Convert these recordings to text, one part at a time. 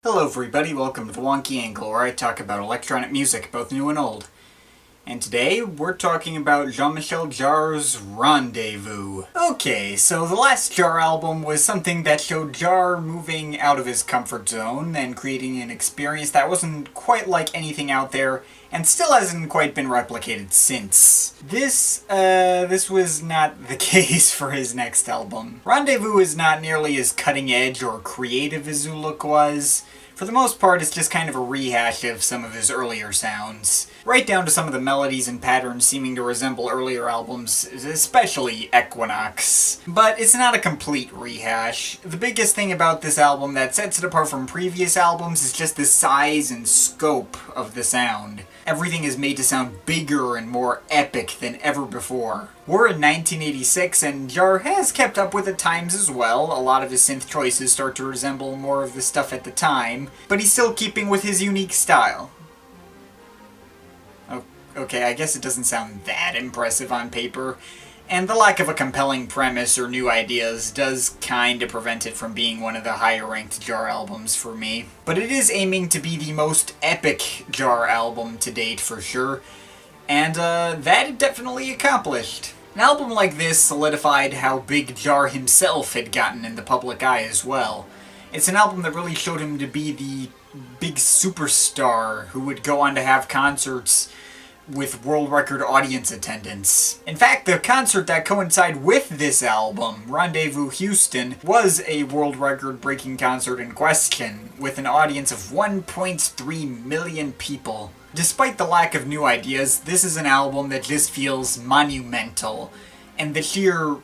Hello everybody, welcome to the Wonky Angle, where I talk about electronic music, both new and old. And today, we're talking about Jean-Michel Jarre's Rendezvous. Okay, so the last Jarre album was something that showed Jarre moving out of his comfort zone and creating an experience that wasn't quite like anything out there, and still hasn't quite been replicated since. This was not the case for his next album. Rendezvous is not nearly as cutting edge or creative as Zuluk was. For the most part, it's just kind of a rehash of some of his earlier sounds. Right down to some of the melodies and patterns seeming to resemble earlier albums, especially Equinox. But it's not a complete rehash. The biggest thing about this album that sets it apart from previous albums is just the size and scope of the sound. Everything is made to sound bigger and more epic than ever before. We're in 1986, and Jarre has kept up with the times as well. A lot of his synth choices start to resemble more of the stuff at the time, but he's still keeping with his unique style. Okay, I guess it doesn't sound that impressive on paper, and the lack of a compelling premise or new ideas does kinda prevent it from being one of the higher-ranked Jarre albums for me. But it is aiming to be the most epic Jarre album to date for sure, and that it definitely accomplished. An album like this solidified how big Jarre himself had gotten in the public eye as well. It's an album that really showed him to be the big superstar who would go on to have concerts with world record audience attendance. In fact, the concert that coincided with this album, Rendezvous Houston, was a world record breaking concert in question, with an audience of 1.3 million people. Despite the lack of new ideas, this is an album that just feels monumental, and the sheer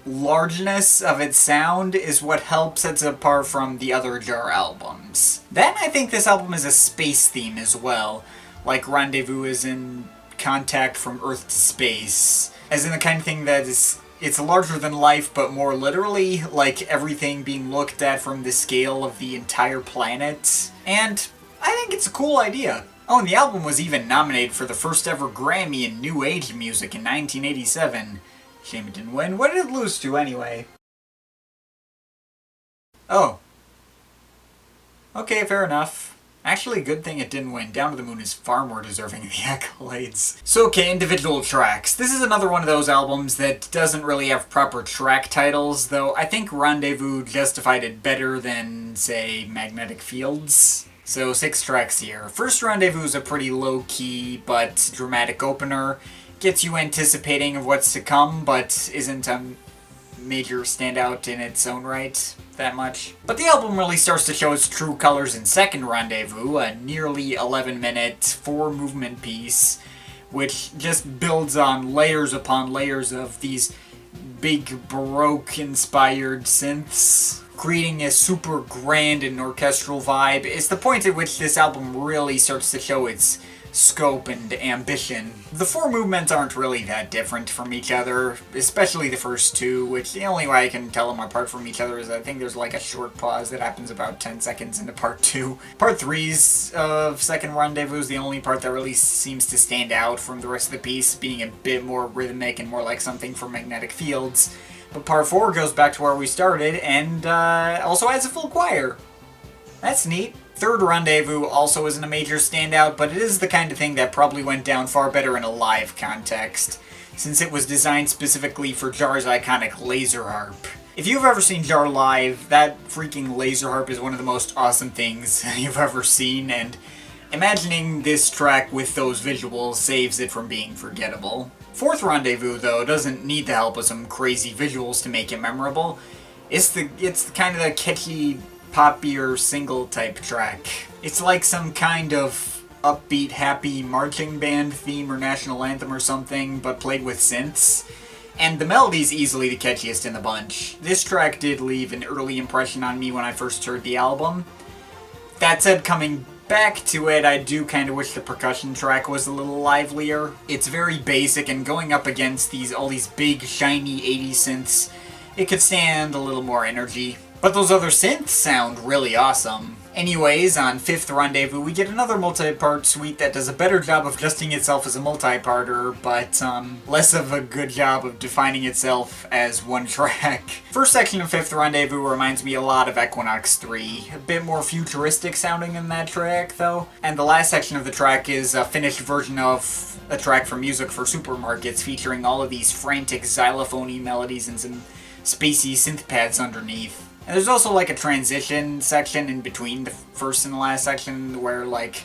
largeness of its sound is what helps it apart from the other Jarre albums. Then I think this album is a space theme as well, like Rendezvous is in contact from Earth to space, as in the kind of thing that it's larger than life but more literally, like everything being looked at from the scale of the entire planet. And I think it's a cool idea. Oh, and the album was even nominated for the first ever Grammy in New Age Music in 1987. Shame it didn't win. What did it lose to, anyway? Oh. Okay, fair enough. Actually, good thing it didn't win. Down to the Moon is far more deserving of the accolades. So, okay, individual tracks. This is another one of those albums that doesn't really have proper track titles, though I think Rendezvous justified it better than, say, Magnetic Fields. So, 6 tracks here. First Rendezvous is a pretty low-key but dramatic opener. Gets you anticipating of what's to come, but isn't a major standout in its own right that much. But the album really starts to show its true colors in second Rendezvous, a nearly 11-minute 4-movement piece, which just builds on layers upon layers of these big Baroque-inspired synths, creating a super grand and orchestral vibe. It's the point at which this album really starts to show its scope and ambition. The 4 movements aren't really that different from each other, especially the first 2, which the only way I can tell them apart from each other is I think there's like a short pause that happens about 10 seconds into part 2. Part 3's of second Rendezvous is the only part that really seems to stand out from the rest of the piece, being a bit more rhythmic and more like something from Magnetic Fields. But part 4 goes back to where we started and also has a full choir. That's neat. Third Rendezvous also isn't a major standout, but it is the kind of thing that probably went down far better in a live context, since it was designed specifically for Jarre's iconic laser harp. If you've ever seen Jarre live, that freaking laser harp is one of the most awesome things you've ever seen, and imagining this track with those visuals saves it from being forgettable. Fourth Rendezvous, though, doesn't need the help of some crazy visuals to make it memorable. It's kind of the catchy, poppier single type track. It's like some kind of upbeat, happy marching band theme or national anthem or something, but played with synths. And the melody's easily the catchiest in the bunch. This track did leave an early impression on me when I first heard the album. That said, coming back to it, I do kind of wish the percussion track was a little livelier. It's very basic, and going up against all these big, shiny 80s synths, it could stand a little more energy. But those other synths sound really awesome. Anyways, on 5th Rendezvous, we get another multi-part suite that does a better job of justing itself as a multi-parter, but less of a good job of defining itself as one track. First section of 5th Rendezvous reminds me a lot of Equinox 3. A bit more futuristic sounding than that track, though. And the last section of the track is a finished version of a track from Music for Supermarkets, featuring all of these frantic xylophone-y melodies and some spacey synth pads underneath. And there's also like a transition section in between the first and the last section where like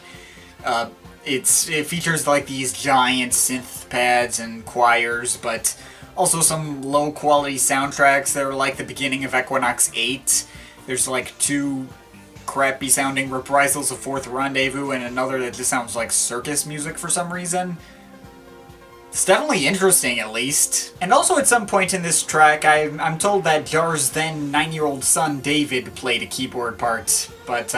it features like these giant synth pads and choirs, but also some low quality soundtracks that are like the beginning of Equinox 8. There's like 2 crappy sounding reprisals of 4th Rendezvous and another that just sounds like circus music for some reason. It's definitely interesting, at least. And also at some point in this track, I'm told that Jarre's then 9-year-old son David played a keyboard part, but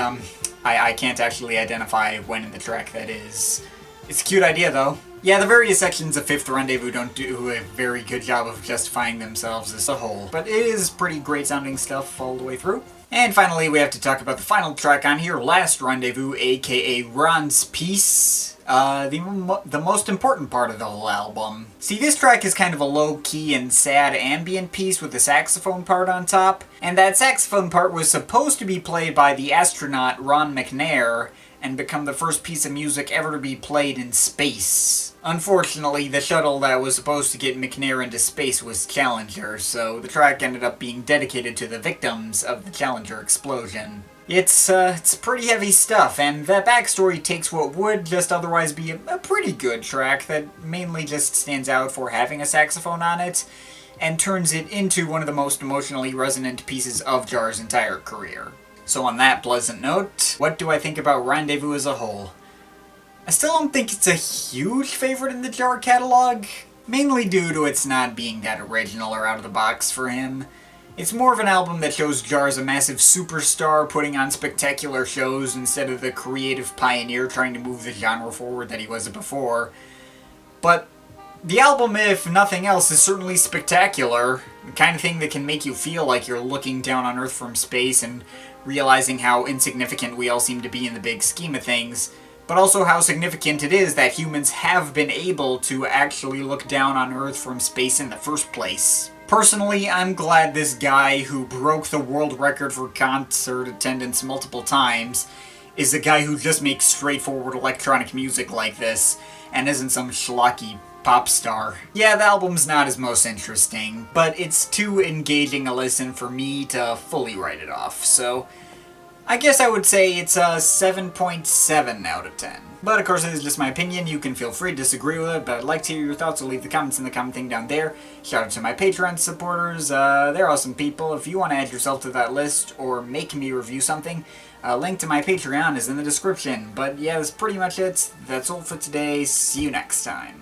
I can't actually identify when in the track that is. It's a cute idea, though. Yeah, the various sections of 5th Rendezvous don't do a very good job of justifying themselves as a whole, but it is pretty great sounding stuff all the way through. And finally, we have to talk about the final track on here, Last Rendezvous, aka Ron's Piece. The most important part of the whole album. See, this track is kind of a low-key and sad ambient piece with the saxophone part on top, and that saxophone part was supposed to be played by the astronaut Ron McNair, and become the first piece of music ever to be played in space. Unfortunately, the shuttle that was supposed to get McNair into space was Challenger, so the track ended up being dedicated to the victims of the Challenger explosion. It's pretty heavy stuff, and that backstory takes what would just otherwise be a pretty good track that mainly just stands out for having a saxophone on it, and turns it into one of the most emotionally resonant pieces of Jarre's entire career. So on that pleasant note, what do I think about Rendezvous as a whole? I still don't think it's a huge favorite in the Jarre catalog, mainly due to its not being that original or out of the box for him. It's more of an album that shows Jarre as a massive superstar putting on spectacular shows instead of the creative pioneer trying to move the genre forward that he was before. But the album, if nothing else, is certainly spectacular. The kind of thing that can make you feel like you're looking down on Earth from space and realizing how insignificant we all seem to be in the big scheme of things, but also how significant it is that humans have been able to actually look down on Earth from space in the first place. Personally, I'm glad this guy who broke the world record for concert attendance multiple times is a guy who just makes straightforward electronic music like this, and isn't some schlocky pop star. Yeah, the album's not his most interesting, but it's too engaging a listen for me to fully write it off, so I guess I would say it's a 7.7 out of 10. But of course, it is just my opinion. You can feel free to disagree with it, but I'd like to hear your thoughts, so leave the comments in the comment thing down there. Shout out to my Patreon supporters. They're awesome people. If you want to add yourself to that list or make me review something, a link to my Patreon is in the description. But yeah, that's pretty much it. That's all for today. See you next time.